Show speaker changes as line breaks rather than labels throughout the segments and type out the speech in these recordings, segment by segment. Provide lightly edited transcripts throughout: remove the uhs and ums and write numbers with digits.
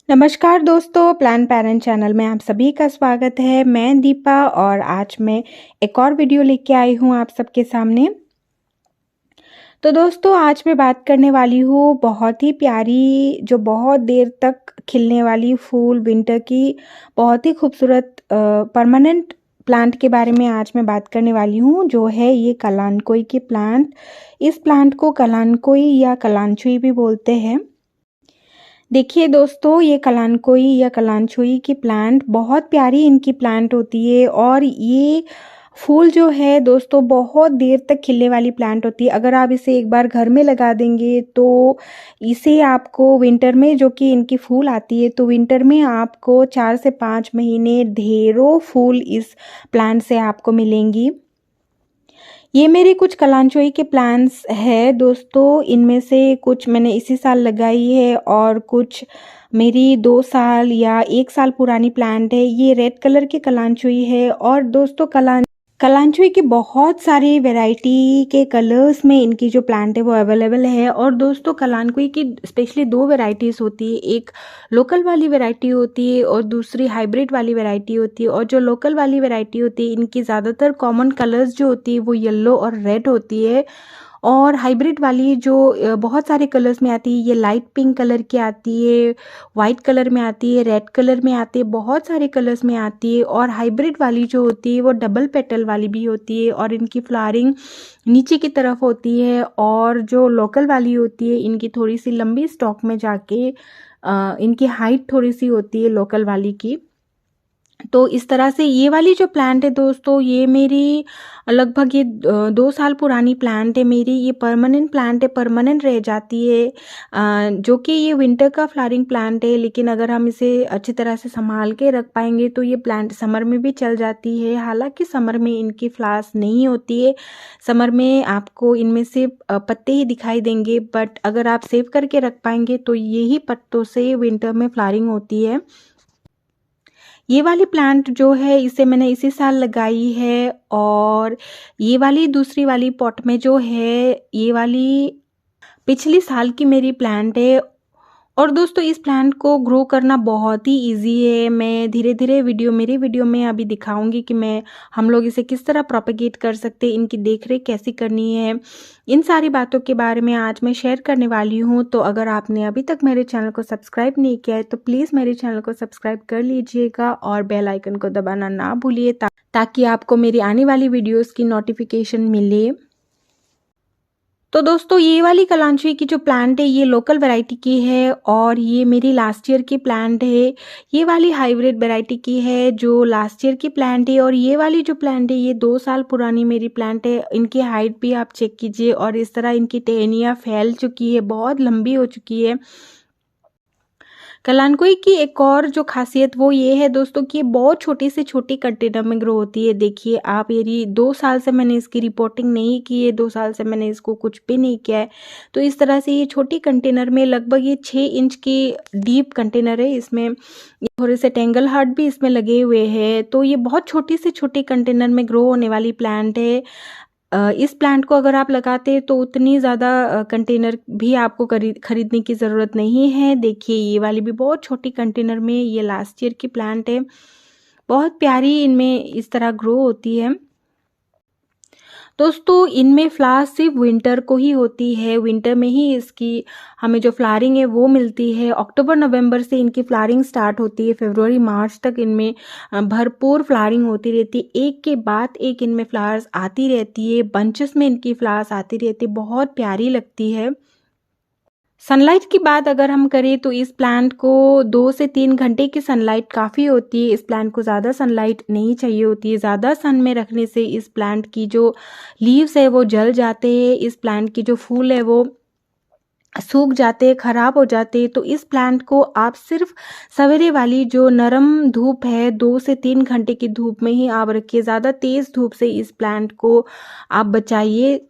नमस्कार दोस्तों, plan parent channel में आप सभी का स्वागत है। मैं दीपा और आज मैं एक और वीडियो लेके आई हूँ आप सबके सामने। तो दोस्तों आज मैं बात करने वाली हूँ बहुत ही प्यारी, जो बहुत देर तक खिलने वाली फूल, विंटर की बहुत ही खूबसूरत परमानेंट प्लांट के बारे में आज मैं बात करने वाली हूँ, जो है ये कलानकोई की प्लांट। इस प्लांट को कलानकोई या कलांचुई भी बोलते हैं। देखिए दोस्तों, ये कलानकोई या कलांचुई की प्लांट बहुत प्यारी इनकी प्लांट होती है और ये फूल जो है दोस्तों बहुत देर तक खिलने वाली प्लांट होती है। अगर आप इसे एक बार घर में लगा देंगे तो इसे आपको विंटर में, जो कि इनकी फूल आती है, तो विंटर में आपको 4 से 5 महीने ढेरों फूल इस प्लांट से आपको मिलेंगी। ये मेरे कुछ कलांचोई के प्लांट्स है दोस्तों, इनमें से कुछ मैंने इसी साल लगाई है और कुछ मेरी 2 साल या 1 साल पुरानी प्लांट है। ये रेड कलर की कलांचोई है और दोस्तों कलांचुई की बहुत सारी वैरायटी के कलर्स में इनकी जो प्लांट है वो अवेलेबल है। और दोस्तों कलांचुई की स्पेशली 2 वैरायटीज़ होती है, एक लोकल वाली वैरायटी होती है और दूसरी हाइब्रिड वाली वैरायटी होती है। और जो लोकल वाली वैरायटी होती है, इनकी ज़्यादातर कॉमन कलर्स जो होती है वो येलो और रेड होती है। और हाइब्रिड वाली जो बहुत सारे कलर्स में आती है, ये लाइट पिंक कलर की आती है, वाइट कलर में आती है, रेड कलर में आती है, बहुत सारे कलर्स में आती है। और हाइब्रिड वाली जो होती है वो डबल पेटल वाली भी होती है और इनकी फ्लावरिंग नीचे की तरफ होती है। और जो लोकल वाली होती है, इनकी थोड़ी सी लंबी स्टॉक में जाके इनकी हाइट थोड़ी सी होती है लोकल वाली की। तो इस तरह से ये वाली जो प्लांट है दोस्तों, ये मेरी लगभग ये 2 साल पुरानी प्लांट है मेरी। ये परमानेंट प्लांट है, परमानेंट रह जाती है। जो कि ये विंटर का फ्लावरिंग प्लांट है, लेकिन अगर हम इसे अच्छी तरह से संभाल के रख पाएंगे तो ये प्लांट समर में भी चल जाती है। हालांकि समर में इनकी फ्लावर्स नहीं होती है, समर में आपको इनमें से पत्ते ही दिखाई देंगे, बट अगर आप सेव करके रख पाएंगे तो यही पत्तों से विंटर में फ्लावरिंग होती है। ये वाली प्लांट जो है इसे मैंने इसी साल लगाई है। और ये वाली दूसरी वाली पॉट में जो है, ये वाली पिछली साल की मेरी प्लांट है। और दोस्तों इस प्लांट को ग्रो करना बहुत ही इजी है। मैं धीरे धीरे मेरी वीडियो में अभी दिखाऊंगी कि हम लोग इसे किस तरह प्रोपेगेट कर सकते हैं, इनकी देखरेख कैसी करनी है। इन सारी बातों के बारे में आज मैं शेयर करने वाली हूँ। तो अगर आपने अभी तक मेरे चैनल को सब्सक्राइब नहीं किया है तो प्लीज़ मेरे चैनल को सब्सक्राइब कर लीजिएगा और बेल आइकन को दबाना ना भूलिए, ताकि आपको मेरी आने वाली वीडियोज़ की नोटिफिकेशन मिले। तो दोस्तों ये वाली कलांचुई की जो प्लांट है ये लोकल वैरायटी की है और ये मेरी लास्ट ईयर की प्लांट है। ये वाली हाइब्रिड वैरायटी की है जो लास्ट ईयर की प्लांट है। और ये वाली जो प्लांट है ये 2 साल पुरानी मेरी प्लांट है। इनकी हाइट भी आप चेक कीजिए और इस तरह इनकी टहनियाँ फैल चुकी है, बहुत लंबी हो चुकी है। कलानकोई की एक और जो खासियत वो ये है दोस्तों कि ये बहुत छोटी से छोटी कंटेनर में ग्रो होती है। देखिए आप, ये 2 साल से मैंने इसकी रिपोर्टिंग नहीं की है, 2 साल से मैंने इसको कुछ भी नहीं किया है। तो इस तरह से ये छोटी कंटेनर में, लगभग ये 6 इंच की डीप कंटेनर है, इसमें थोड़े से टेंगल हार्ट भी इसमें लगे हुए हैं। तो ये बहुत छोटी से छोटी कंटेनर में ग्रो होने वाली प्लांट है। इस प्लांट को अगर आप लगाते हैं तो उतनी ज़्यादा कंटेनर भी आपको खरीदने की ज़रूरत नहीं है। देखिए ये वाली भी बहुत छोटी कंटेनर में, ये लास्ट ईयर की प्लांट है, बहुत प्यारी इनमें इस तरह ग्रो होती है। दोस्तों इनमें फ्लावर सिर्फ विंटर को ही होती है, विंटर में ही इसकी हमें जो फ्लावरिंग है वो मिलती है। अक्टूबर नवंबर से इनकी फ्लावरिंग स्टार्ट होती है, फरवरी मार्च तक इनमें भरपूर फ्लावरिंग होती रहती है। एक के बाद एक इनमें फ्लावर्स आती रहती है, बंचेस में इनकी फ्लावर्स आती रहती है, बहुत प्यारी लगती है। सनलाइट की बात अगर हम करें तो इस प्लांट को 2 से 3 घंटे की सनलाइट काफ़ी होती है। इस प्लांट को ज़्यादा सनलाइट नहीं चाहिए होती है। ज़्यादा सन में रखने से इस प्लांट की जो लीव्स है वो जल जाते हैं, इस प्लांट की जो फूल है वो सूख जाते हैं, ख़राब हो जाते हैं। तो इस प्लांट को आप सिर्फ सवेरे वाली जो नरम धूप है, 2 से 3 घंटे की धूप में ही आप रखिए। ज़्यादा तेज़ धूप से इस प्लांट को आप बचाइए।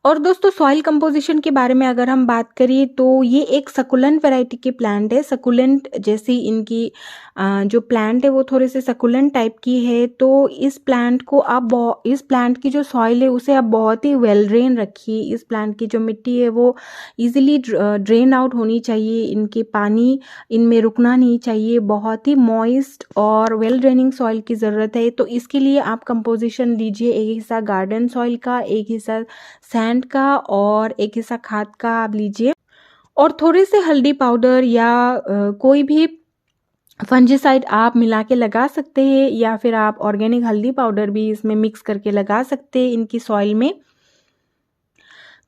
और दोस्तों सॉइल कंपोजिशन के बारे में अगर हम बात करें तो ये एक सकुलेंट वैरायटी के प्लांट है। सकुलेंट जैसी इनकी जो प्लांट है वो थोड़े से सकुलेंट टाइप की है। तो इस प्लांट को आप इस प्लांट की जो सॉइल है उसे आप बहुत ही वेल ड्रेन रखिए। इस प्लांट की जो मिट्टी है वो इजीली ड्रेन आउट होनी चाहिए, इनके पानी इनमें रुकना नहीं चाहिए। बहुत ही मॉइस्ट और वेल ड्रेनिंग सॉइल की ज़रूरत है। तो इसके लिए आप कंपोजिशन लीजिए, एक हिस्सा गार्डन सॉइल का, एक हिस्सा सैंड का और एक हिस्सा खाद का आप लीजिए। और थोड़े से हल्दी पाउडर या कोई भी फंजीसाइड आप मिला के लगा सकते हैं, या फिर आप ऑर्गेनिक हल्दी पाउडर भी इसमें मिक्स करके लगा सकते हैं इनकी सॉइल में।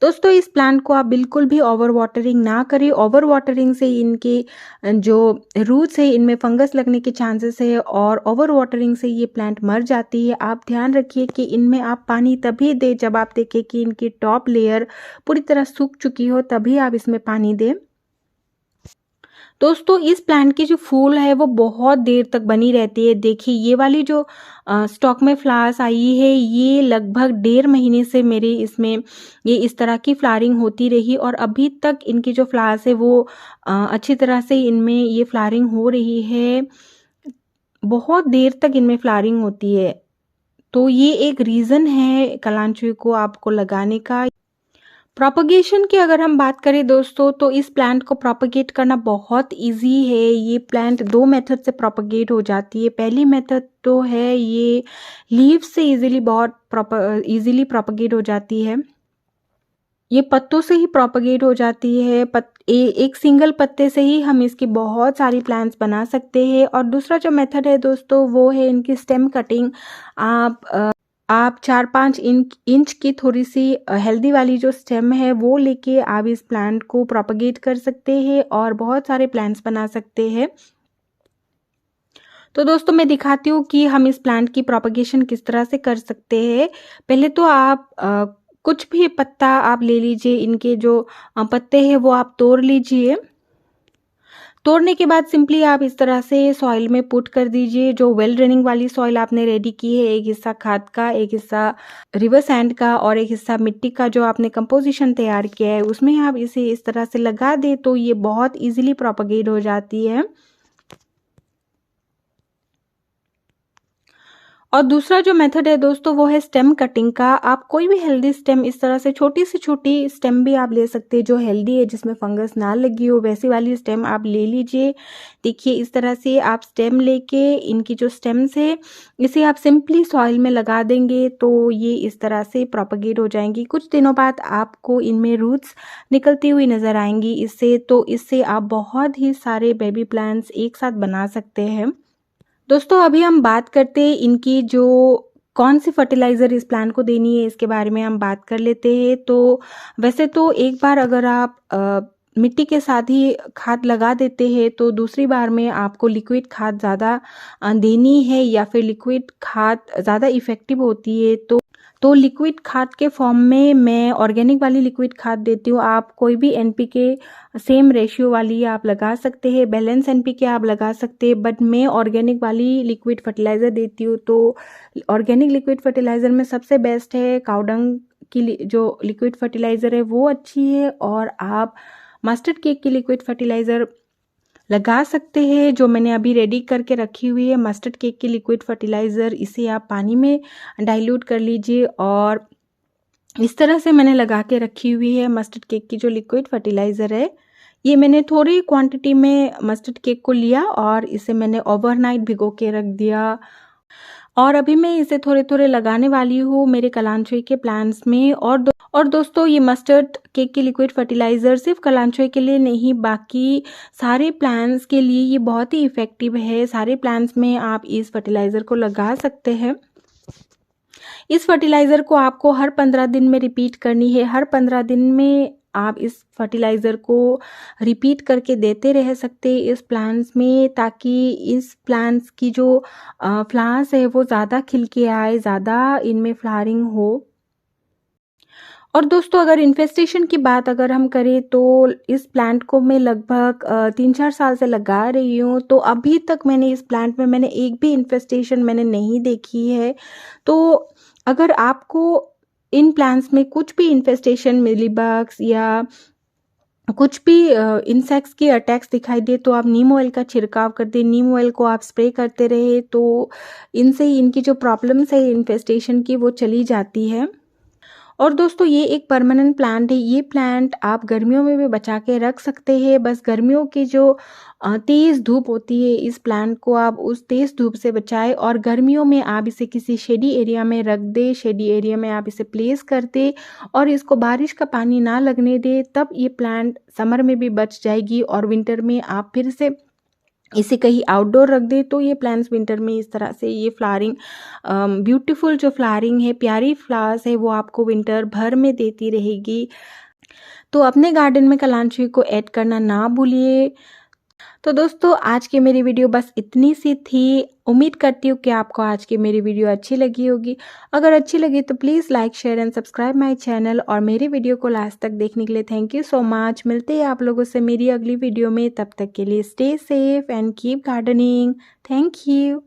दोस्तों इस प्लांट को आप बिल्कुल भी ओवर वाटरिंग ना करें। ओवर वाटरिंग से इनके जो रूट्स है इनमें फंगस लगने के चांसेस है और ओवर वाटरिंग से ये प्लांट मर जाती है। आप ध्यान रखिए कि इनमें आप पानी तभी दें जब आप देखें कि इनकी टॉप लेयर पूरी तरह सूख चुकी हो, तभी आप इसमें पानी दें। दोस्तों इस प्लांट की जो फूल है वो बहुत देर तक बनी रहती है। देखिए ये वाली जो स्टॉक में फ्लावर्स आई है ये लगभग 1.5 महीने से मेरे इसमें ये इस तरह की फ्लावरिंग होती रही और अभी तक इनकी जो फ्लावर्स है वो अच्छी तरह से इनमें ये फ्लावरिंग हो रही है। बहुत देर तक इनमें फ्लावरिंग होती है। तो ये एक रीज़न है कलांचुई को आपको लगाने का। प्रोपगेशन की अगर हम बात करें दोस्तों तो इस प्लांट को प्रोपगेट करना बहुत इजी है। ये प्लांट 2 मेथड से प्रोपगेट हो जाती है। पहली मेथड तो है ये लीव से बहुत इजीली प्रोपगेट हो जाती है। ये पत्तों से ही प्रोपगेट हो जाती है। एक सिंगल पत्ते से ही हम इसकी बहुत सारी प्लांट्स बना सकते हैं। और दूसरा जो मेथड है दोस्तों वो है इनकी स्टेम कटिंग। आप 4-5 इंच की थोड़ी सी हेल्दी वाली जो स्टेम है वो लेके आप इस प्लांट को प्रोपगेट कर सकते हैं और बहुत सारे प्लांट्स बना सकते हैं। तो दोस्तों मैं दिखाती हूँ कि हम इस प्लांट की प्रोपगेशन किस तरह से कर सकते हैं। पहले तो आप कुछ भी पत्ता आप ले लीजिए, इनके जो पत्ते हैं वो आप तोड़ लीजिए। तोड़ने के बाद सिंपली आप इस तरह से सॉइल में पुट कर दीजिए। जो वेल ड्रेनिंग वाली सॉइल आपने रेडी की है, एक हिस्सा खाद का, एक हिस्सा रिवर सैंड का और एक हिस्सा मिट्टी का जो आपने कंपोजिशन तैयार किया है उसमें आप इसे इस तरह से लगा दें तो ये बहुत इजीली प्रोपगेट हो जाती है। और दूसरा जो मेथड है दोस्तों वो है स्टेम कटिंग का। आप कोई भी हेल्दी स्टेम इस तरह से छोटी से छोटी स्टेम भी आप ले सकते हैं जो हेल्दी है, जिसमें फंगस ना लगी हो, वैसी वाली स्टेम आप ले लीजिए। देखिए इस तरह से आप स्टेम लेके इनकी जो स्टेम्स है इसे आप सिंपली सॉइल में लगा देंगे तो ये इस तरह से प्रोपगेट हो जाएंगी। कुछ दिनों बाद आपको इनमें रूट्स निकलती हुई नज़र आएंगी इससे। तो इससे आप बहुत ही सारे बेबी प्लांट्स एक साथ बना सकते हैं। दोस्तों अभी हम बात करते हैं इनकी जो कौन सी फर्टिलाइज़र इस प्लांट को देनी है इसके बारे में हम बात कर लेते हैं। तो वैसे तो एक बार अगर आप मिट्टी के साथ ही खाद लगा देते हैं तो दूसरी बार में आपको लिक्विड खाद ज़्यादा देनी है या फिर लिक्विड खाद ज़्यादा इफ़ेक्टिव होती है। तो लिक्विड खाद के फॉर्म में मैं ऑर्गेनिक वाली लिक्विड खाद देती हूँ। आप कोई भी एनपीके सेम रेशियो वाली आप लगा सकते हैं, बैलेंस एनपीके आप लगा सकते हैं, बट मैं ऑर्गेनिक वाली लिक्विड फर्टिलाइज़र देती हूँ। तो ऑर्गेनिक लिक्विड फर्टिलाइज़र में सबसे बेस्ट है काउडंग की जो लिक्विड फर्टिलाइज़र है वो अच्छी है। और आप मस्टर्ड केक की लिक्विड फर्टिलाइज़र लगा सकते हैं जो मैंने अभी रेडी करके रखी हुई है मस्टर्ड केक की लिक्विड फर्टिलाइज़र। इसे आप पानी में डाइल्यूट कर लीजिए और इस तरह से मैंने लगा के रखी हुई है मस्टर्ड केक की जो लिक्विड फर्टिलाइज़र है। ये मैंने थोड़ी क्वांटिटी में मस्टर्ड केक को लिया और इसे मैंने ओवरनाइट भिगो के रख दिया और अभी मैं इसे थोड़े थोड़े लगाने वाली हूँ मेरे कलांचुई के प्लांट्स में। और दोस्तों ये मस्टर्ड केक की लिक्विड फर्टिलाइज़र सिर्फ कलांचुई के लिए नहीं, बाकी सारे प्लांट्स के लिए ये बहुत ही इफ़ेक्टिव है। सारे प्लांट्स में आप इस फर्टिलाइज़र को लगा सकते हैं। इस फर्टिलाइज़र को आपको हर 15 दिन में रिपीट करनी है। हर 15 दिन में आप इस फर्टिलाइज़र को रिपीट करके देते रह सकते हैं इस प्लांट्स में, ताकि इस प्लांट्स की जो फ्लावर्स है वो ज़्यादा खिल के आए, ज़्यादा इनमें फ्लावरिंग हो। और दोस्तों अगर इन्फेस्टेशन की बात अगर हम करें तो इस प्लांट को मैं लगभग 3-4 साल से लगा रही हूँ। तो अभी तक मैंने इस प्लांट में मैंने एक भी इन्फेस्टेशन मैंने नहीं देखी है। तो अगर आपको इन प्लांट्स में कुछ भी इन्फेस्टेशन, मिलीबग्स या कुछ भी इंसेक्ट्स के अटैक्स दिखाई दे तो आप नीम ऑयल का छिड़काव कर दें। नीम ऑयल को आप स्प्रे करते रहे तो इनसे इनकी जो प्रॉब्लम्स है इन्फेस्टेशन की वो चली जाती है। और दोस्तों ये एक परमानेंट प्लांट है। ये प्लांट आप गर्मियों में भी बचा के रख सकते हैं। बस गर्मियों की जो तेज़ धूप होती है, इस प्लांट को आप उस तेज़ धूप से बचाएं और गर्मियों में आप इसे किसी शेडी एरिया में रख दें। शेडी एरिया में आप इसे प्लेस कर दें और इसको बारिश का पानी ना लगने दें, तब ये प्लांट समर में भी बच जाएगी और विंटर में आप फिर से इसे कहीं आउटडोर रख दें तो ये प्लांट्स विंटर में इस तरह से ये फ्लावरिंग, ब्यूटीफुल जो फ्लावरिंग है, प्यारी फ्लावर्स है, वो आपको विंटर भर में देती रहेगी। तो अपने गार्डन में कलांची को ऐड करना ना भूलिए। तो दोस्तों आज की मेरी वीडियो बस इतनी सी थी। उम्मीद करती हूँ कि आपको आज की मेरी वीडियो अच्छी लगी होगी। अगर अच्छी लगी तो please like, share and subscribe my channel और मेरी वीडियो को लास्ट तक देखने के लिए थैंक यू सो मच। मिलते हैं आप लोगों से मेरी अगली वीडियो में। तब तक के लिए stay safe and keep gardening. Thank you.